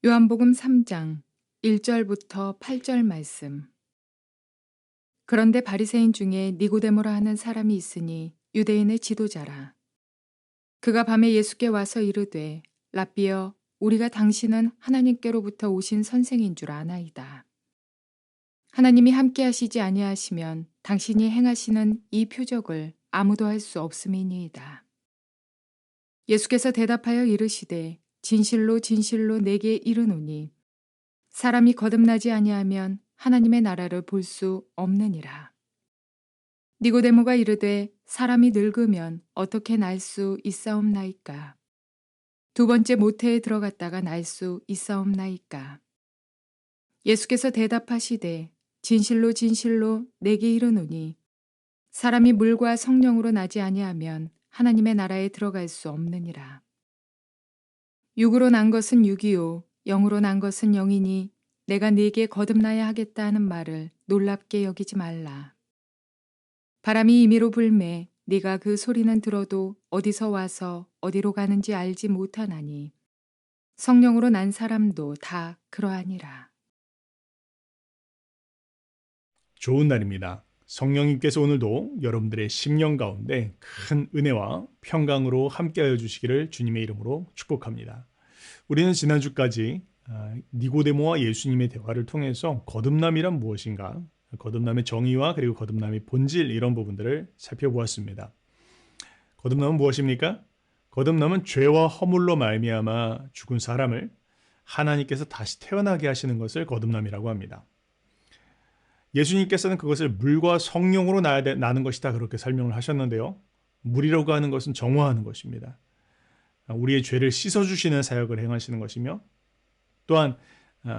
요한복음 3장 1절부터 8절 말씀. 그런데 바리새인 중에 니고데모라 하는 사람이 있으니 유대인의 지도자라. 그가 밤에 예수께 와서 이르되 랍비여 우리가 당신은 하나님께로부터 오신 선생인 줄 아나이다. 하나님이 함께 하시지 아니하시면 당신이 행하시는 이 표적을 아무도 할 수 없음이니이다. 예수께서 대답하여 이르시되 진실로 진실로 내게 이르노니 사람이 거듭나지 아니하면 하나님의 나라를 볼 수 없느니라. 니고데모가 이르되 사람이 늙으면 어떻게 날 수 있사옵나이까? 두 번째 모태에 들어갔다가 날 수 있사옵나이까? 예수께서 대답하시되 진실로 진실로 내게 이르노니 사람이 물과 성령으로 나지 아니하면 하나님의 나라에 들어갈 수 없느니라. 육으로 난 것은 육이요 영으로 난 것은 영이니 내가 네게 거듭나야 하겠다 하는 말을 놀랍게 여기지 말라. 바람이 임의로 불매 네가 그 소리는 들어도 어디서 와서 어디로 가는지 알지 못하나니 성령으로 난 사람도 다 그러하니라. 좋은 날입니다. 성령님께서 오늘도 여러분들의 심령 가운데 큰 은혜와 평강으로 함께하여 주시기를 주님의 이름으로 축복합니다. 우리는 지난주까지 니고데모와 예수님의 대화를 통해서 거듭남이란 무엇인가, 거듭남의 정의와 그리고 거듭남의 본질 이런 부분들을 살펴보았습니다. 거듭남은 무엇입니까? 거듭남은 죄와 허물로 말미암아 죽은 사람을 하나님께서 다시 태어나게 하시는 것을 거듭남이라고 합니다. 예수님께서는 그것을 물과 성령으로 나는 것이다 그렇게 설명을 하셨는데요. 물이라고 하는 것은 정화하는 것입니다. 우리의 죄를 씻어주시는 사역을 행하시는 것이며 또한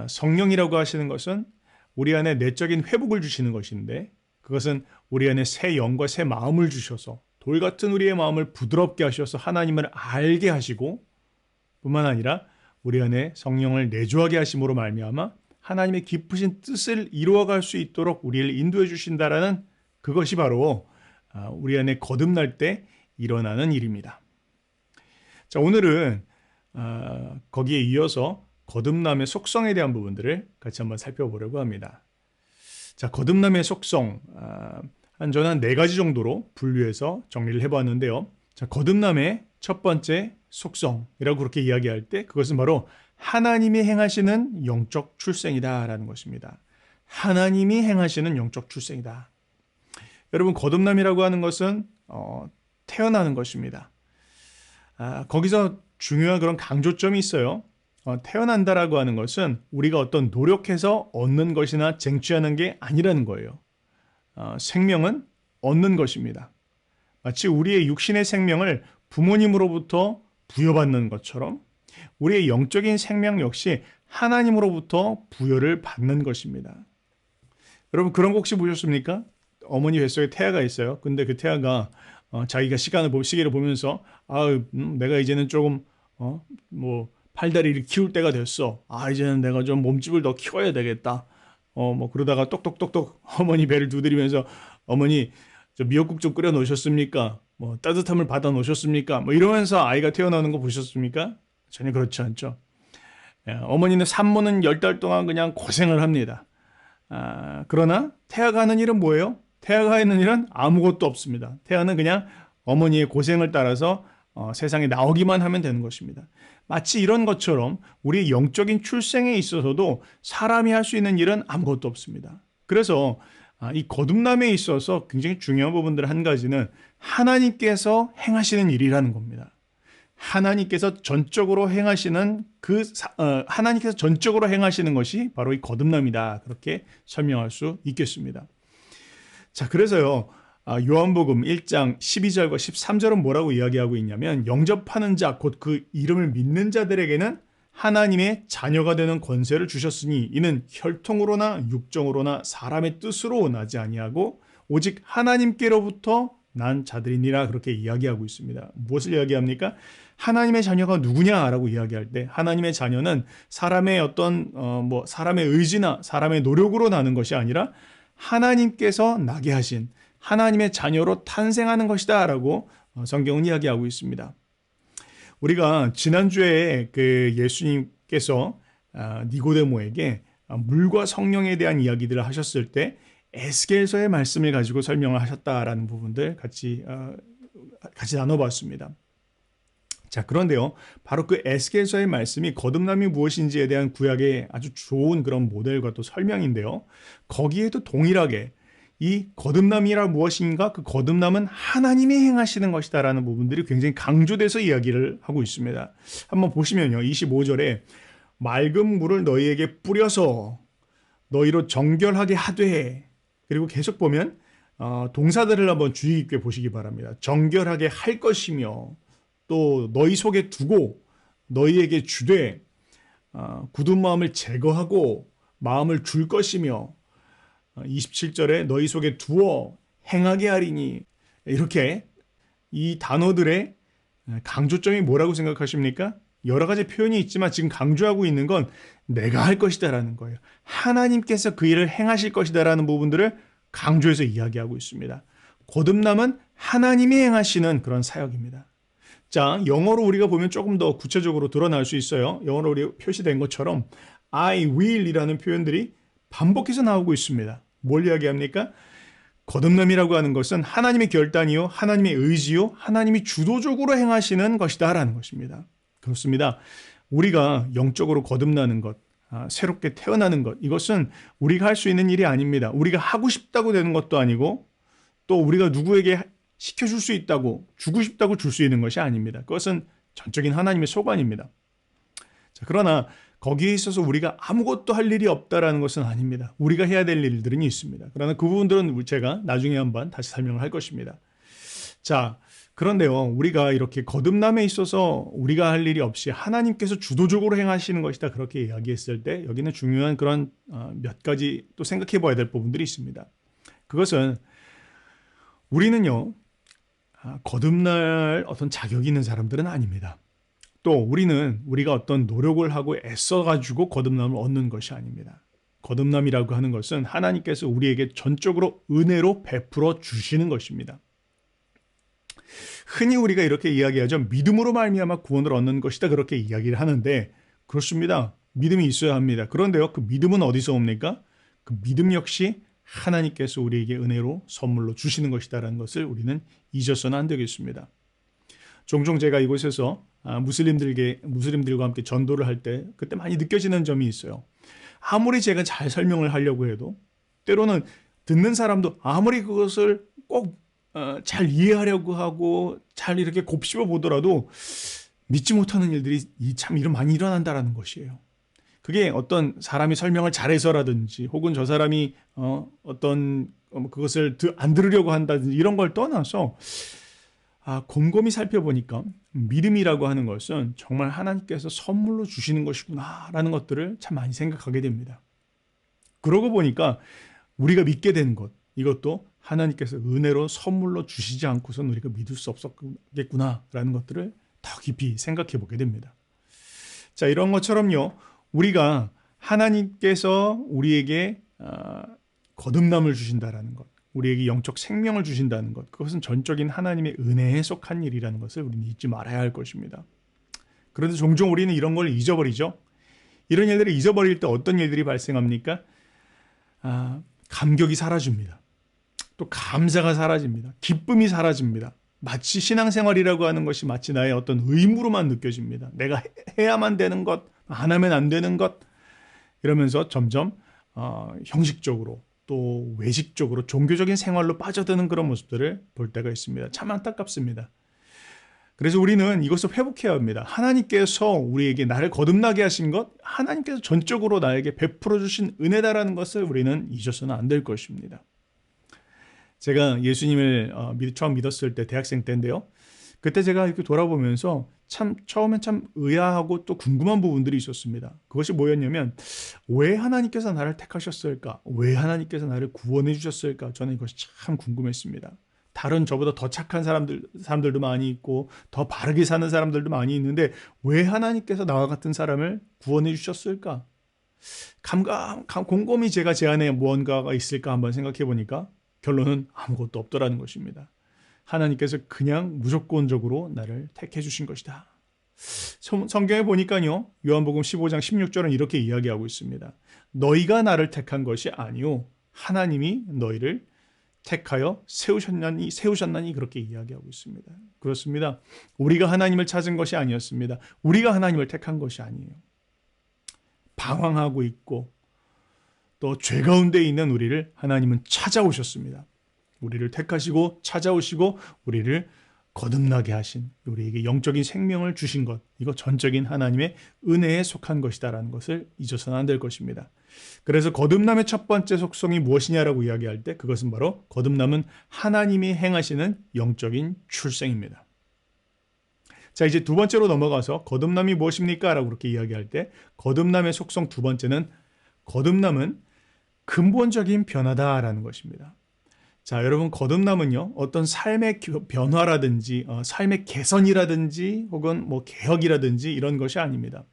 성령이라고 하시는 것은 우리 안에 내적인 회복을 주시는 것인데 그것은 우리 안에 새 영과 새 마음을 주셔서 돌 같은 우리의 마음을 부드럽게 하셔서 하나님을 알게 하시고 뿐만 아니라 우리 안에 성령을 내주하게 하심으로 말미암아 하나님의 깊으신 뜻을 이루어갈 수 있도록 우리를 인도해 주신다라는 그것이 바로 우리 안에 거듭날 때 일어나는 일입니다. 자, 오늘은 거기에 이어서 거듭남의 속성에 대한 부분들을 같이 한번 살펴보려고 합니다. 자, 거듭남의 속성 저는 한 4가지 정도로 분류해서 정리를 해봤는데요. 자, 거듭남의 첫 번째 속성이라고 그렇게 이야기할 때 그것은 바로 하나님이 행하시는 영적 출생이다라는 것입니다. 하나님이 행하시는 영적 출생이다. 여러분, 거듭남이라고 하는 것은 태어나는 것입니다. 거기서 중요한 그런 강조점이 있어요. 태어난다라고 하는 것은 우리가 어떤 노력해서 얻는 것이나 쟁취하는 게 아니라는 거예요. 생명은 얻는 것입니다. 마치 우리의 육신의 생명을 부모님으로부터 부여받는 것처럼 우리의 영적인 생명 역시 하나님으로부터 부여를 받는 것입니다. 여러분, 그런 거 혹시 보셨습니까? 어머니 뱃속에 태아가 있어요. 근데 그 태아가 자기가 시계를 보면서 내가 이제는 조금 팔다리를 키울 때가 됐어. 이제는 내가 좀 몸집을 더 키워야 되겠다. 그러다가 똑똑똑똑 어머니 배를 두드리면서 어머니 저 미역국 좀 끓여 놓으셨습니까? 따뜻함을 받아 놓으셨습니까? 이러면서 아이가 태어나는 거 보셨습니까? 전혀 그렇지 않죠. 어머니는 산모는 10달 동안 그냥 고생을 합니다. 그러나 태아가 하는 일은 뭐예요? 태아가 하는 일은 아무것도 없습니다. 태아는 그냥 어머니의 고생을 따라서 세상에 나오기만 하면 되는 것입니다. 마치 이런 것처럼 우리의 영적인 출생에 있어서도 사람이 할 수 있는 일은 아무것도 없습니다. 그래서 이 거듭남에 있어서 굉장히 중요한 부분들 한 가지는 하나님께서 행하시는 일이라는 겁니다. 하나님께서 전적으로 행하시는 하나님께서 전적으로 행하시는 것이 바로 이 거듭남이다. 그렇게 설명할 수 있겠습니다. 자, 그래서요. 요한복음 1장 12절과 13절은 뭐라고 이야기하고 있냐면 영접하는 자, 곧 그 이름을 믿는 자들에게는 하나님의 자녀가 되는 권세를 주셨으니 이는 혈통으로나 육정으로나 사람의 뜻으로 나지 아니하고 오직 하나님께로부터 난 자들이니라 그렇게 이야기하고 있습니다. 무엇을 이야기합니까? 하나님의 자녀가 누구냐라고 이야기할 때 하나님의 자녀는 사람의 어떤 사람의 의지나 사람의 노력으로 나는 것이 아니라 하나님께서 나게 하신 하나님의 자녀로 탄생하는 것이다라고 성경은 이야기하고 있습니다. 우리가 지난주에 그 예수님께서 니고데모에게 물과 성령에 대한 이야기들을 하셨을 때 에스겔서의 말씀을 가지고 설명을 하셨다라는 부분들 같이 나눠봤습니다. 자, 그런데요, 바로 그 에스겔서의 말씀이 거듭남이 무엇인지에 대한 구약의 아주 좋은 그런 모델과 또 설명인데요. 거기에도 동일하게 이 거듭남이라 무엇인가? 그 거듭남은 하나님이 행하시는 것이다라는 부분들이 굉장히 강조돼서 이야기를 하고 있습니다. 한번 보시면요, 25절에 맑은 물을 너희에게 뿌려서 너희로 정결하게 하되, 그리고 계속 보면 동사들을 한번 주의 깊게 보시기 바랍니다. 정결하게 할 것이며, 또 너희 속에 두고 너희에게 주되, 굳은 마음을 제거하고 마음을 줄 것이며, 27절에 너희 속에 두어 행하게 하리니. 이렇게 이 단어들의 강조점이 뭐라고 생각하십니까? 여러 가지 표현이 있지만 지금 강조하고 있는 건 내가 할 것이다라는 거예요. 하나님께서 그 일을 행하실 것이다라는 부분들을 강조해서 이야기하고 있습니다. 거듭남은 하나님이 행하시는 그런 사역입니다. 자, 영어로 우리가 보면 조금 더 구체적으로 드러날 수 있어요. 영어로 우리 표시된 것처럼 I will 이라는 표현들이 반복해서 나오고 있습니다. 뭘 이야기합니까? 거듭남이라고 하는 것은 하나님의 결단이요, 하나님의 의지요, 하나님이 주도적으로 행하시는 것이다라는 것입니다. 그렇습니다. 우리가 영적으로 거듭나는 것, 새롭게 태어나는 것, 이것은 우리가 할 수 있는 일이 아닙니다. 우리가 하고 싶다고 되는 것도 아니고, 또 우리가 누구에게 시켜줄 수 있다고, 주고 싶다고 줄 수 있는 것이 아닙니다. 그것은 전적인 하나님의 소관입니다. 자, 그러나 거기에 있어서 우리가 아무것도 할 일이 없다라는 것은 아닙니다. 우리가 해야 될 일들은 있습니다. 그러나 그 부분들은 제가 나중에 한번 다시 설명을 할 것입니다. 자, 그런데요, 우리가 이렇게 거듭남에 있어서 우리가 할 일이 없이 하나님께서 주도적으로 행하시는 것이다, 그렇게 이야기했을 때 여기는 중요한 그런 몇 가지 또 생각해 봐야 될 부분들이 있습니다. 그것은 우리는요, 거듭날 어떤 자격이 있는 사람들은 아닙니다. 또 우리가 어떤 노력을 하고 애써가지고 거듭남을 얻는 것이 아닙니다. 거듭남이라고 하는 것은 하나님께서 우리에게 전적으로 은혜로 베풀어 주시는 것입니다. 흔히 우리가 이렇게 이야기하죠. 믿음으로 말미암아 구원을 얻는 것이다, 그렇게 이야기를 하는데, 그렇습니다. 믿음이 있어야 합니다. 그런데요, 그 믿음은 어디서 옵니까? 그 믿음 역시 하나님께서 우리에게 은혜로 선물로 주시는 것이다라는 것을 우리는 잊어서는 안 되겠습니다. 종종 제가 이곳에서 무슬림들과 함께 전도를 할 때 그때 많이 느껴지는 점이 있어요. 아무리 제가 잘 설명을 하려고 해도 때로는 듣는 사람도 아무리 그것을 꼭 잘 이해하려고 하고 잘 이렇게 곱씹어 보더라도 믿지 못하는 일들이 참 많이 일어난다라는 것이에요. 그게 어떤 사람이 설명을 잘해서라든지, 혹은 저 사람이 어떤 그것을 안 들으려고 한다든지, 이런 걸 떠나서 곰곰이 살펴보니까 믿음이라고 하는 것은 정말 하나님께서 선물로 주시는 것이구나라는 것들을 참 많이 생각하게 됩니다. 그러고 보니까 우리가 믿게 된 것, 이것도 하나님께서 은혜로 선물로 주시지 않고선 우리가 믿을 수 없었겠구나라는 것들을 더 깊이 생각해 보게 됩니다. 자, 이런 것처럼요, 우리가 하나님께서 우리에게 거듭남을 주신다라는 것, 우리에게 영적 생명을 주신다는 것, 그것은 전적인 하나님의 은혜에 속한 일이라는 것을 우리는 잊지 말아야 할 것입니다. 그런데 종종 우리는 이런 걸 잊어버리죠. 이런 일들을 잊어버릴 때 어떤 일들이 발생합니까? 감격이 사라집니다. 또 감사가 사라집니다. 기쁨이 사라집니다. 마치 신앙생활이라고 하는 것이 마치 나의 어떤 의무로만 느껴집니다. 내가 해야만 되는 것, 안 하면 안 되는 것, 이러면서 점점 형식적으로 또 외식적으로 종교적인 생활로 빠져드는 그런 모습들을 볼 때가 있습니다. 참 안타깝습니다. 그래서 우리는 이것을 회복해야 합니다. 하나님께서 우리에게 나를 거듭나게 하신 것, 하나님께서 전적으로 나에게 베풀어 주신 은혜다라는 것을 우리는 잊어서는 안 될 것입니다. 제가 예수님을 처음 믿었을 때 대학생 때인데요. 그때 제가 이렇게 돌아보면서 처음엔 참 의아하고 또 궁금한 부분들이 있었습니다. 그것이 뭐였냐면, 왜 하나님께서 나를 택하셨을까? 왜 하나님께서 나를 구원해 주셨을까? 저는 이것이 참 궁금했습니다. 다른 저보다 더 착한 사람들도 많이 있고 더 바르게 사는 사람들도 많이 있는데 왜 하나님께서 나와 같은 사람을 구원해 주셨을까? 곰곰이 제가 제 안에 무언가가 있을까 한번 생각해 보니까 결론은 아무것도 없더라는 것입니다. 하나님께서 그냥 무조건적으로 나를 택해 주신 것이다. 성경에 보니까요. 요한복음 15장 16절은 이렇게 이야기하고 있습니다. 너희가 나를 택한 것이 아니요 하나님이 너희를 택하여 세우셨나니 그렇게 이야기하고 있습니다. 그렇습니다. 우리가 하나님을 찾은 것이 아니었습니다. 우리가 하나님을 택한 것이 아니에요. 방황하고 있고 또 죄 가운데 있는 우리를 하나님은 찾아오셨습니다. 우리를 택하시고 찾아오시고 우리를 거듭나게 하신, 우리에게 영적인 생명을 주신 것, 이거 전적인 하나님의 은혜에 속한 것이다라는 것을 잊어서는 안 될 것입니다. 그래서 거듭남의 첫 번째 속성이 무엇이냐라고 이야기할 때 그것은 바로 거듭남은 하나님이 행하시는 영적인 출생입니다. 자, 이제 두 번째로 넘어가서 거듭남이 무엇입니까? 라고 그렇게 이야기할 때 거듭남의 속성 두 번째는 거듭남은 근본적인 변화다라는 것입니다. 자, 여러분, 거듭남은요, 어떤 삶의 변화라든지, 삶의 개선이라든지, 혹은 뭐 개혁이라든지 이런 것이 아닙니다.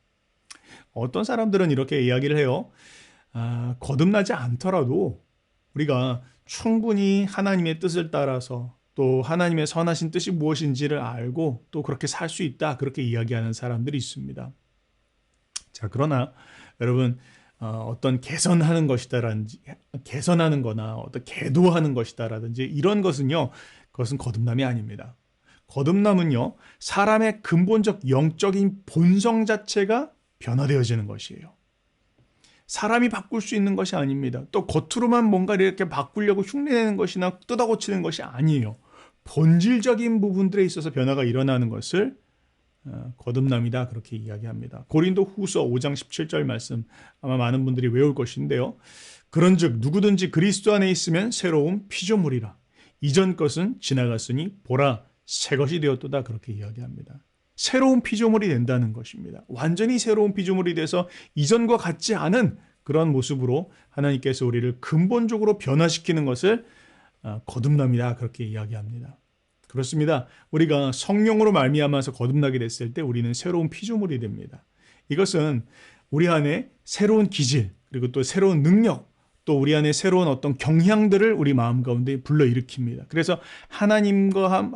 어떤 사람들은 이렇게 이야기를 해요. 거듭나지 않더라도 우리가 충분히 하나님의 뜻을 따라서 또 하나님의 선하신 뜻이 무엇인지를 알고 또 그렇게 살 수 있다. 그렇게 이야기하는 사람들이 있습니다. 자, 그러나 여러분, 어떤 개선하는 것이다라든지 개선하는 거나 어떤 계도하는 것이다라든지 이런 것은요, 그것은 거듭남이 아닙니다. 거듭남은요, 사람의 근본적 영적인 본성 자체가 변화되어지는 것이에요. 사람이 바꿀 수 있는 것이 아닙니다. 또 겉으로만 뭔가 이렇게 바꾸려고 흉내내는 것이나 뜯어고치는 것이 아니에요. 본질적인 부분들에 있어서 변화가 일어나는 것을 거듭남이다 그렇게 이야기합니다. 고린도 후서 5장 17절 말씀 아마 많은 분들이 외울 것인데요. 그런즉 누구든지 그리스도 안에 있으면 새로운 피조물이라. 이전 것은 지나갔으니 보라 새 것이 되었도다 그렇게 이야기합니다. 새로운 피조물이 된다는 것입니다. 완전히 새로운 피조물이 돼서 이전과 같지 않은 그런 모습으로 하나님께서 우리를 근본적으로 변화시키는 것을 거듭남이다 그렇게 이야기합니다. 그렇습니다. 우리가 성령으로 말미암아서 거듭나게 됐을 때 우리는 새로운 피조물이 됩니다. 이것은 우리 안에 새로운 기질 그리고 또 새로운 능력 또 우리 안에 새로운 어떤 경향들을 우리 마음 가운데 불러일으킵니다. 그래서 하나님과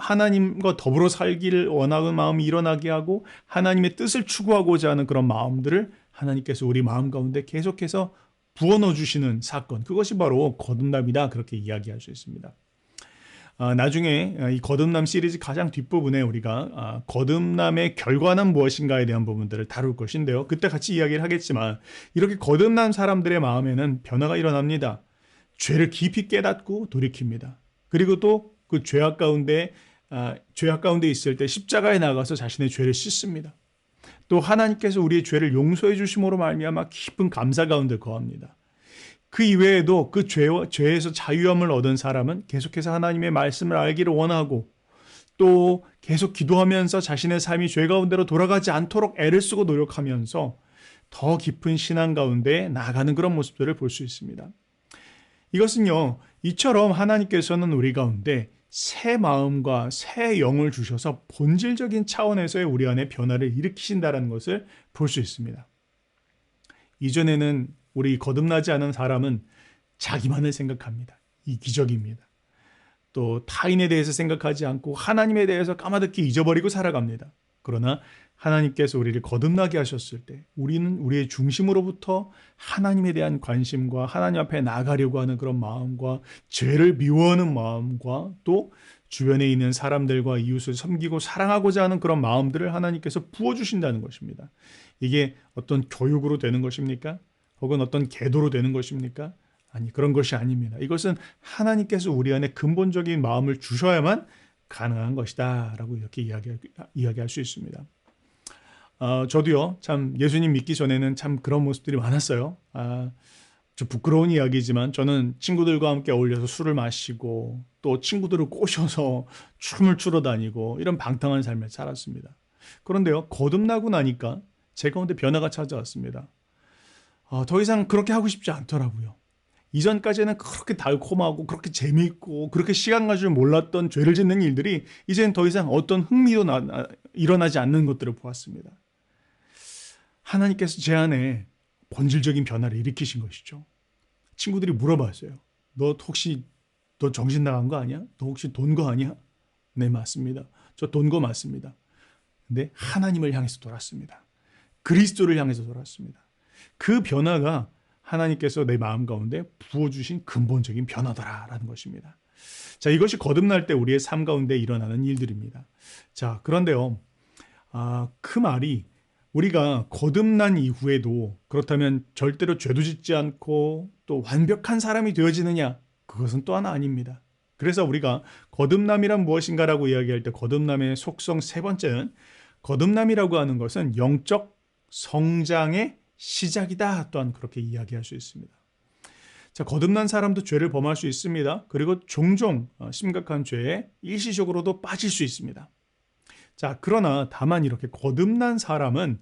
더불어 살기를 원하는 마음이 일어나게 하고 하나님의 뜻을 추구하고자 하는 그런 마음들을 하나님께서 우리 마음 가운데 계속해서 부어넣어 주시는 사건, 그것이 바로 거듭남이다 그렇게 이야기할 수 있습니다. 나중에 이 거듭남 시리즈 가장 뒷부분에 우리가 거듭남의 결과는 무엇인가에 대한 부분들을 다룰 것인데요. 그때 같이 이야기를 하겠지만 이렇게 거듭난 사람들의 마음에는 변화가 일어납니다. 죄를 깊이 깨닫고 돌이킵니다. 그리고 또 그 죄악 가운데 있을 때 십자가에 나가서 자신의 죄를 씻습니다. 또 하나님께서 우리의 죄를 용서해 주심으로 말미암아 깊은 감사 가운데 거합니다. 그 이외에도 그 죄에서 자유함을 얻은 사람은 계속해서 하나님의 말씀을 알기를 원하고 또 계속 기도하면서 자신의 삶이 죄 가운데로 돌아가지 않도록 애를 쓰고 노력하면서 더 깊은 신앙 가운데 나아가는 그런 모습들을 볼 수 있습니다. 이것은요, 이처럼 하나님께서는 우리 가운데 새 마음과 새 영을 주셔서 본질적인 차원에서의 우리 안에 변화를 일으키신다는 것을 볼 수 있습니다. 이전에는 우리 거듭나지 않은 사람은 자기만을 생각합니다. 이 기적입니다. 또 타인에 대해서 생각하지 않고 하나님에 대해서 까마득히 잊어버리고 살아갑니다. 그러나 하나님께서 우리를 거듭나게 하셨을 때 우리는 우리의 중심으로부터 하나님에 대한 관심과 하나님 앞에 나가려고 하는 그런 마음과 죄를 미워하는 마음과 또 주변에 있는 사람들과 이웃을 섬기고 사랑하고자 하는 그런 마음들을 하나님께서 부어주신다는 것입니다. 이게 어떤 교육으로 되는 것입니까? 혹은 어떤 계도로 되는 것입니까? 아니, 그런 것이 아닙니다. 이것은 하나님께서 우리 안에 근본적인 마음을 주셔야만 가능한 것이다 라고 이렇게 이야기할 수 있습니다. 저도요, 참 예수님 믿기 전에는 참 그런 모습들이 많았어요. 좀 부끄러운 이야기지만 저는 친구들과 함께 어울려서 술을 마시고 또 친구들을 꼬셔서 춤을 추러 다니고 이런 방탕한 삶을 살았습니다. 그런데요, 거듭나고 나니까 제 가운데 변화가 찾아왔습니다. 더 이상 그렇게 하고 싶지 않더라고요. 이전까지는 그렇게 달콤하고 그렇게 재미있고 그렇게 시간 갈 줄 몰랐던 죄를 짓는 일들이 이제는 더 이상 어떤 흥미도 일어나지 않는 것들을 보았습니다. 하나님께서 제 안에 본질적인 변화를 일으키신 것이죠. 친구들이 물어봤어요. 너 정신 나간 거 아니야? 너 혹시 돈 거 아니야? 네, 맞습니다. 저 돈 거 맞습니다. 근데 하나님을 향해서 돌았습니다. 그리스도를 향해서 돌았습니다. 그 변화가 하나님께서 내 마음 가운데 부어주신 근본적인 변화다라는 것입니다. 자, 이것이 거듭날 때 우리의 삶 가운데 일어나는 일들입니다. 자, 그런데요, 그 말이 우리가 거듭난 이후에도 그렇다면 절대로 죄도 짓지 않고 또 완벽한 사람이 되어지느냐? 그것은 또 하나 아닙니다. 그래서 우리가 거듭남이란 무엇인가라고 이야기할 때 거듭남의 속성 세 번째는 거듭남이라고 하는 것은 영적 성장의 시작이다 또한 그렇게 이야기할 수 있습니다. 자, 거듭난 사람도 죄를 범할 수 있습니다. 그리고 종종 심각한 죄에 일시적으로도 빠질 수 있습니다. 자, 그러나 다만 이렇게 거듭난 사람은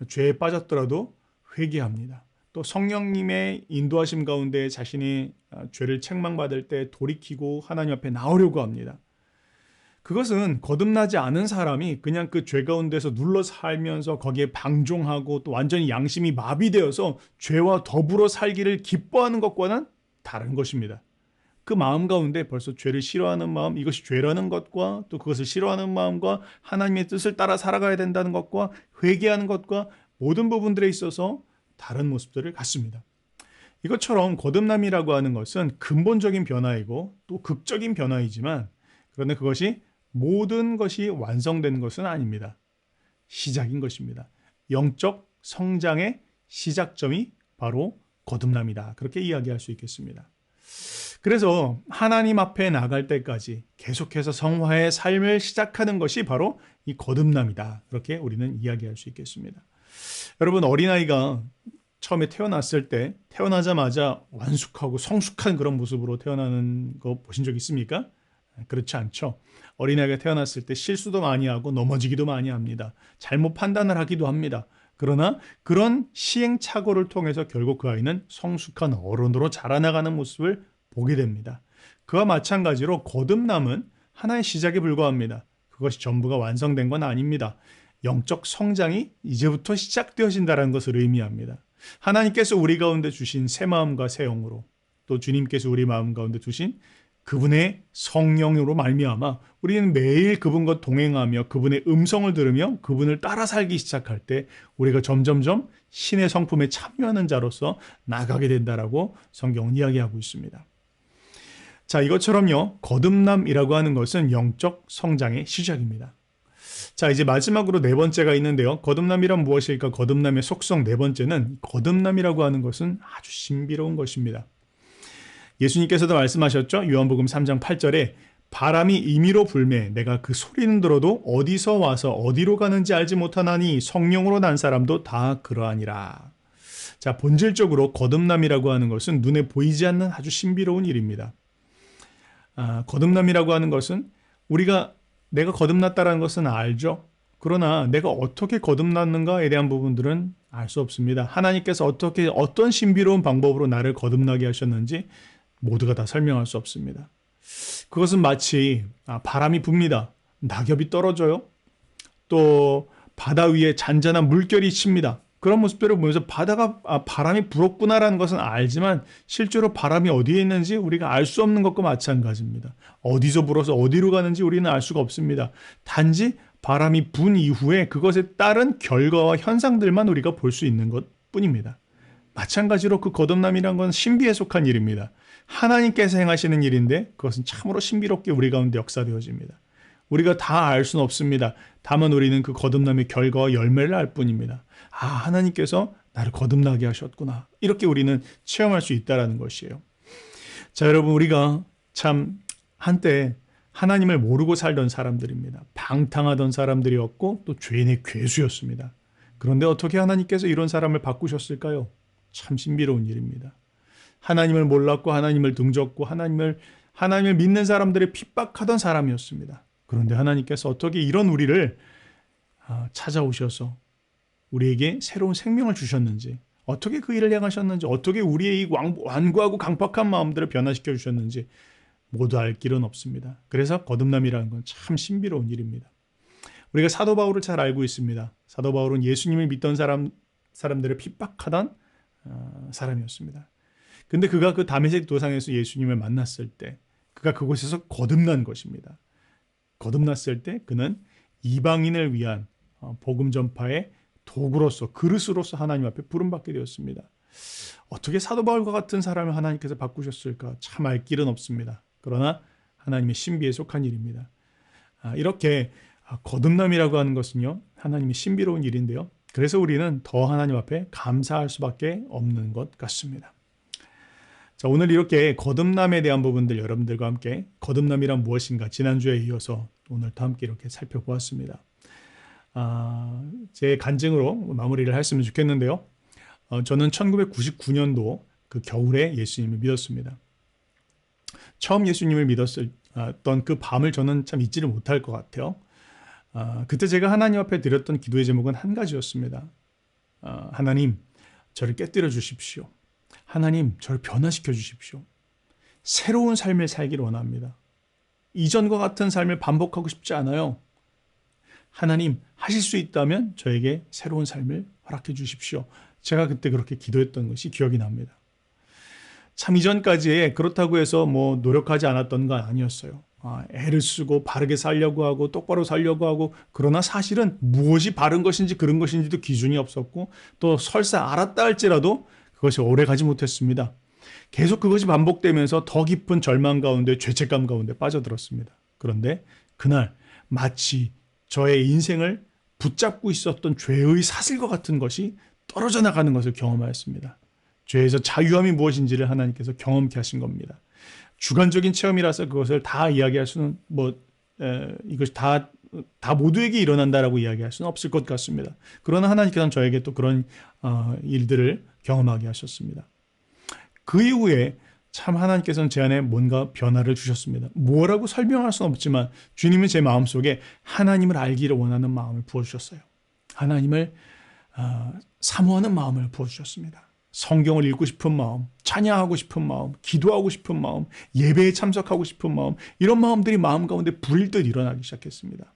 죄에 빠졌더라도 회개합니다. 또 성령님의 인도하심 가운데 자신이 죄를 책망받을 때 돌이키고 하나님 앞에 나오려고 합니다. 그것은 거듭나지 않은 사람이 그냥 그 죄 가운데서 눌러 살면서 거기에 방종하고 또 완전히 양심이 마비되어서 죄와 더불어 살기를 기뻐하는 것과는 다른 것입니다. 그 마음 가운데 벌써 죄를 싫어하는 마음, 이것이 죄라는 것과 또 그것을 싫어하는 마음과 하나님의 뜻을 따라 살아가야 된다는 것과 회개하는 것과 모든 부분들에 있어서 다른 모습들을 갖습니다. 이것처럼 거듭남이라고 하는 것은 근본적인 변화이고 또 극적인 변화이지만 그런데 그것이 모든 것이 완성된 것은 아닙니다. 시작인 것입니다. 영적 성장의 시작점이 바로 거듭남이다. 그렇게 이야기할 수 있겠습니다. 그래서 하나님 앞에 나갈 때까지 계속해서 성화의 삶을 시작하는 것이 바로 이 거듭남이다. 그렇게 우리는 이야기할 수 있겠습니다. 여러분, 어린아이가 처음에 태어났을 때 태어나자마자 완숙하고 성숙한 그런 모습으로 태어나는 거 보신 적 있습니까? 그렇지 않죠. 어린아이가 태어났을 때 실수도 많이 하고 넘어지기도 많이 합니다. 잘못 판단을 하기도 합니다. 그러나 그런 시행착오를 통해서 결국 그 아이는 성숙한 어른으로 자라나가는 모습을 보게 됩니다. 그와 마찬가지로 거듭남은 하나의 시작에 불과합니다. 그것이 전부가 완성된 건 아닙니다. 영적 성장이 이제부터 시작되어진다는 것을 의미합니다. 하나님께서 우리 가운데 주신 새 마음과 새 영으로 또 주님께서 우리 마음 가운데 두신 그분의 성령으로 말미암아 우리는 매일 그분과 동행하며 그분의 음성을 들으며 그분을 따라 살기 시작할 때 우리가 점점점 신의 성품에 참여하는 자로서 나가게 된다라고 성경은 이야기하고 있습니다. 자, 이것처럼요, 거듭남이라고 하는 것은 영적 성장의 시작입니다. 자, 이제 마지막으로 네 번째가 있는데요. 거듭남이란 무엇일까? 거듭남의 속성 네 번째는 거듭남이라고 하는 것은 아주 신비로운 것입니다. 예수님께서도 말씀하셨죠. 요한복음 3장 8절에 바람이 임의로 불매 내가 그 소리는 들어도 어디서 와서 어디로 가는지 알지 못하나니 성령으로 난 사람도 다 그러하니라. 자, 본질적으로 거듭남이라고 하는 것은 눈에 보이지 않는 아주 신비로운 일입니다. 거듭남이라고 하는 것은 내가 거듭났다는 것은 알죠. 그러나 내가 어떻게 거듭났는가에 대한 부분들은 알 수 없습니다. 하나님께서 어떤 신비로운 방법으로 나를 거듭나게 하셨는지 모두가 다 설명할 수 없습니다. 그것은 마치 바람이 붑니다. 낙엽이 떨어져요. 또 바다 위에 잔잔한 물결이 칩니다. 그런 모습들을 보면서 바람이 불었구나라는 것은 알지만 실제로 바람이 어디에 있는지 우리가 알 수 없는 것과 마찬가지입니다. 어디서 불어서 어디로 가는지 우리는 알 수가 없습니다. 단지 바람이 분 이후에 그것에 따른 결과와 현상들만 우리가 볼 수 있는 것뿐입니다. 마찬가지로 그 거듭남이란 건 신비에 속한 일입니다. 하나님께서 행하시는 일인데 그것은 참으로 신비롭게 우리 가운데 역사되어집니다. 우리가 다 알 수는 없습니다. 다만 우리는 그 거듭남의 결과와 열매를 알 뿐입니다. 하나님께서 나를 거듭나게 하셨구나. 이렇게 우리는 체험할 수 있다는 것이에요. 자, 여러분, 우리가 참 한때 하나님을 모르고 살던 사람들입니다. 방탕하던 사람들이었고 또 죄인의 괴수였습니다. 그런데 어떻게 하나님께서 이런 사람을 바꾸셨을까요? 참 신비로운 일입니다. 하나님을 몰랐고 하나님을 등졌고 하나님을 믿는 사람들을 핍박하던 사람이었습니다. 그런데 하나님께서 어떻게 이런 우리를 찾아오셔서 우리에게 새로운 생명을 주셨는지, 어떻게 그 일을 행하셨는지, 어떻게 우리의 이 완고하고 강팍한 마음들을 변화시켜 주셨는지 모두 알 길은 없습니다. 그래서 거듭남이라는 건 참 신비로운 일입니다. 우리가 사도 바울을 잘 알고 있습니다. 사도 바울은 예수님을 믿던 사람들을 핍박하던 사람이었습니다. 근데 그가 그 다메섹 도상에서 예수님을 만났을 때 그가 그곳에서 거듭난 것입니다. 거듭났을 때 그는 이방인을 위한 복음 전파의 도구로서, 그릇으로서 하나님 앞에 부름받게 되었습니다. 어떻게 사도 바울과 같은 사람을 하나님께서 바꾸셨을까? 참 알 길은 없습니다. 그러나 하나님의 신비에 속한 일입니다. 이렇게 거듭남이라고 하는 것은요, 하나님의 신비로운 일인데요. 그래서 우리는 더 하나님 앞에 감사할 수밖에 없는 것 같습니다. 자, 오늘 이렇게 거듭남에 대한 부분들 여러분들과 함께 거듭남이란 무엇인가 지난주에 이어서 오늘도 함께 이렇게 살펴보았습니다. 제 간증으로 마무리를 했으면 좋겠는데요. 저는 1999년도 그 겨울에 예수님을 믿었습니다. 처음 예수님을 믿었던 그 밤을 저는 참 잊지를 못할 것 같아요. 그때 제가 하나님 앞에 드렸던 기도의 제목은 한 가지였습니다. 하나님, 저를 깨뜨려 주십시오. 하나님, 저를 변화시켜 주십시오. 새로운 삶을 살기를 원합니다. 이전과 같은 삶을 반복하고 싶지 않아요. 하나님, 하실 수 있다면 저에게 새로운 삶을 허락해 주십시오. 제가 그때 그렇게 기도했던 것이 기억이 납니다. 참 이전까지에 그렇다고 해서 뭐 노력하지 않았던 건 아니었어요. 애를 쓰고 바르게 살려고 하고 똑바로 살려고 하고, 그러나 사실은 무엇이 바른 것인지 그런 것인지도 기준이 없었고, 또 설사 알았다 할지라도 그것이 오래 가지 못했습니다. 계속 그것이 반복되면서 더 깊은 절망 가운데, 죄책감 가운데 빠져들었습니다. 그런데 그날 마치 저의 인생을 붙잡고 있었던 죄의 사슬과 같은 것이 떨어져 나가는 것을 경험하였습니다. 죄에서 자유함이 무엇인지를 하나님께서 경험케 하신 겁니다. 주관적인 체험이라서 그것을 다 이야기할 수는 이것이 다 모두에게 일어난다라고 이야기할 수는 없을 것 같습니다. 그러나 하나님께서는 저에게 또 그런 일들을 경험하게 하셨습니다. 그 이후에 참 하나님께서는 제 안에 뭔가 변화를 주셨습니다. 뭐라고 설명할 수는 없지만 주님은 제 마음속에 하나님을 알기를 원하는 마음을 부어주셨어요. 하나님을 사모하는 마음을 부어주셨습니다. 성경을 읽고 싶은 마음, 찬양하고 싶은 마음, 기도하고 싶은 마음, 예배에 참석하고 싶은 마음, 이런 마음들이 마음 가운데 불일 듯 일어나기 시작했습니다.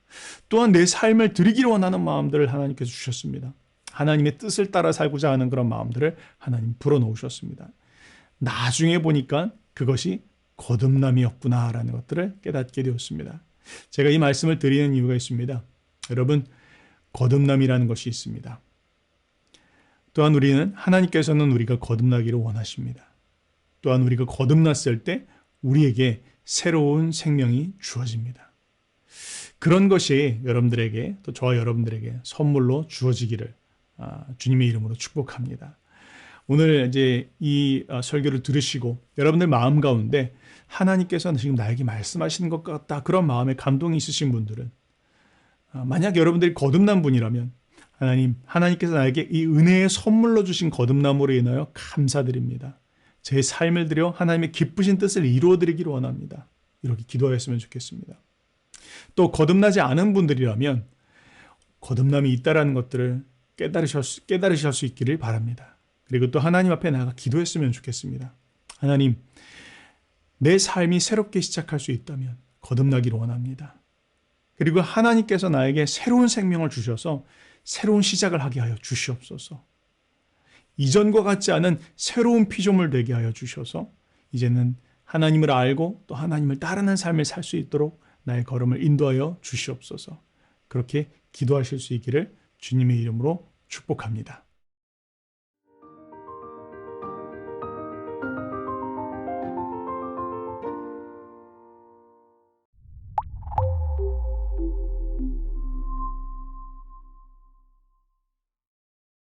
또한 내 삶을 드리기를 원하는 마음들을 하나님께서 주셨습니다. 하나님의 뜻을 따라 살고자 하는 그런 마음들을 하나님 불어넣으셨습니다. 나중에 보니까 그것이 거듭남이었구나라는 것들을 깨닫게 되었습니다. 제가 이 말씀을 드리는 이유가 있습니다. 여러분, 거듭남이라는 것이 있습니다. 또한 우리는 하나님께서는 우리가 거듭나기를 원하십니다. 또한 우리가 거듭났을 때 우리에게 새로운 생명이 주어집니다. 그런 것이 여러분들에게, 또 저와 여러분들에게 선물로 주어지기를 주님의 이름으로 축복합니다. 오늘 이제 이 설교를 들으시고 여러분들 마음 가운데 하나님께서는 지금 나에게 말씀하시는 것 같다, 그런 마음에 감동이 있으신 분들은, 만약 여러분들이 거듭난 분이라면 하나님께서 나에게 이 은혜의 선물로 주신 거듭남으로 인하여 감사드립니다. 제 삶을 들여 하나님의 기쁘신 뜻을 이루어드리기를 원합니다. 이렇게 기도하였으면 좋겠습니다. 또 거듭나지 않은 분들이라면 거듭남이 있다라는 것들을 깨달으실 수 있기를 바랍니다. 그리고 또 하나님 앞에 나아가 기도했으면 좋겠습니다. 하나님, 내 삶이 새롭게 시작할 수 있다면 거듭나기를 원합니다. 그리고 하나님께서 나에게 새로운 생명을 주셔서 새로운 시작을 하게 하여 주시옵소서. 이전과 같지 않은 새로운 피조물 되게 하여 주셔서 이제는 하나님을 알고 또 하나님을 따르는 삶을 살 수 있도록 나의 걸음을 인도하여 주시옵소서. 그렇게 기도하실 수 있기를 주님의 이름으로 축복합니다.